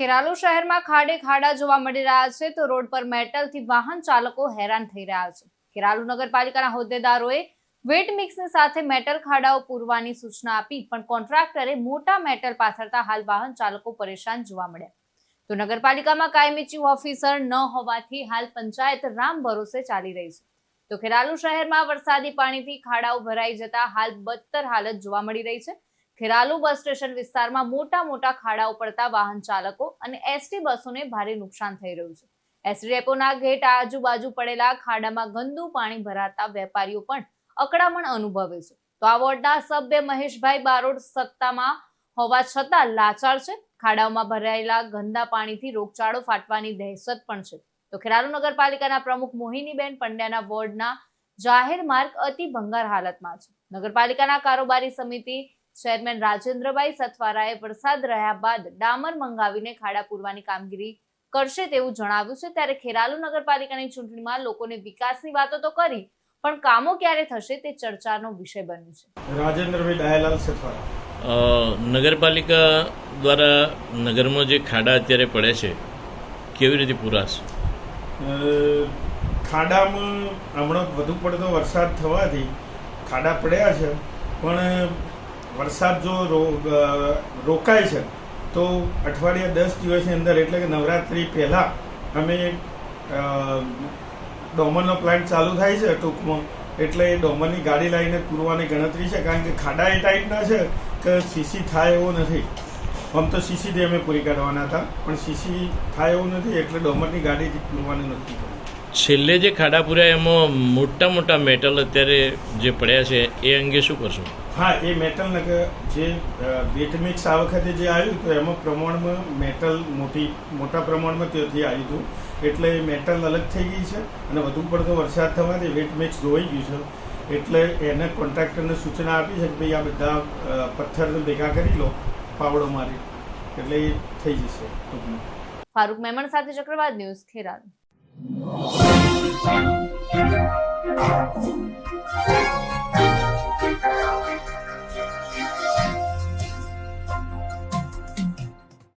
ખેરાલુ શહેરમાં ખાડે ખાડા જોવા મળી રહ્યા છે તો રોડ પર મેટલથી વાહન ચાલકો હેરાન થઈ રહ્યા છે। ખેરાલુ નગરપાલિકાના હોદ્દેદારોએ વેટ મિક્સની સાથે મેટલ ખાડાઓ પૂરવાની સૂચના આપી પણ કોન્ટ્રાક્ટરે મોટા મેટલ પાથરતા હાલ વાહન ચાલકો પરેશાન જોવા મળ્યા। તો નગરપાલિકામાં કાયમી ચીફ ઓફિસર ન હોવાથી હાલ પંચાયત રામ ભરોસે ચાલી રહી છે। તો ખેરાલુ શહેરમાં વરસાદી પાણીથી ખાડાઓ ભરાઈ જતા હાલ બદતર હાલત જોવા મળી રહી છે। ખેરાલુ બસ સ્ટેશન વિસ્તારમાં મોટા ખાડાઓ પડતા વાહન ચાલકો અને એસટી બસોને ભારે નુકસાન થઈ રહ્યું છે। એસટી ડેપોના ગેટ આજુબાજુ પડેલા ખાડામાં ગંદુ પાણી ભરાતા વેપારીઓ પણ અકળામણ અનુભવે છે। તો આ વોર્ડના સભ્ય મહેશભાઈ બારોટ સત્તામાં હોવા છતાં લાચાર છે। ખાડાઓમાં ભરાયેલા ગંદા પાણીથી રોગચાળો ફાટવાની દહેશત પણ છે। તો ખેરાલુ નગરપાલિકાના પ્રમુખ મોહિનીબેન પંડ્યાના વોર્ડના જાહેર માર્ગ અતિ ભંગાર હાલતમાં છે। નગરપાલિકાના કારોબારી સમિતિ ચેરમેન રાજેન્દ્રભાઈ સથવારાએ વરસાદ રહ્યા બાદ ડામર મંગાવીને ખાડા પૂરવાની કામગીરી કરશે તેવું જણાવ્યું છે। ત્યારે ખેરાલુ નગરપાલિકાની ચૂંટણીમાં લોકોને વિકાસની વાતો તો કરી પણ કામો ક્યારે થશે તે ચર્ચાનો વિષય બન્યું છે। રાજેન્દ્રભાઈ ડાયાલાલ સથવારા। નગરપાલિકા દ્વારા નગરમાં જે ખાડા અત્યારે પડે છે કેવી રીતે પૂરાશે? ખાડામાં હમણાં વધુ પડતો વરસાદ થવાથી ખાડા પડ્યા છે પણ વરસાદ જો રોકાય છે તો અઠવાડિયા 10 દિવસની અંદર એટલે કે નવરાત્રિ પહેલાં અમે ડોમરનો પ્લાન્ટ ચાલુ થાય છે ટૂંકમાં, એટલે એ ડોમરની ગાડી લાવીને પૂરવાની ગણતરી છે। કારણ કે ખાડા એ ટાઈપના છે કે સીસી થાય એવું નથી। આમ તો સીસીથી અમે પૂરી કાઢવાના હતા પણ સીસી થાય એવું નથી એટલે ડોમરની ગાડીથી પૂરવાનું નક્કી કર્યું। છેલ્લે જે ખાડા પૂર્યા એમાં મોટા મેટલ અત્યારે જે પડ્યા છે એ અંગે શું કરશો? હા, એ મેટલ જે વેટ મિક્સ આ વખતે જે આવ્યું તો એમાં પ્રમાણમાં મેટલ મોટા પ્રમાણમાં ત્યાંથી આવ્યું હતું એટલે મેટલ અલગ થઈ ગઈ છે અને વધુ પડતો વરસાદ થવાથી વેટ મિક્સ ધોવાઈ ગયું છે એટલે એને કોન્ટ્રાક્ટરને સૂચના આપી છે કે ભાઈ આ બધા પથ્થરને ભેગા કરી લો પાવડો મારી એટલે એ થઈ જશે ટૂંકમાં। ફારૂક મેમણ સાથે ચક્રવાત ન્યૂઝ ખેરાલુ। Thank you.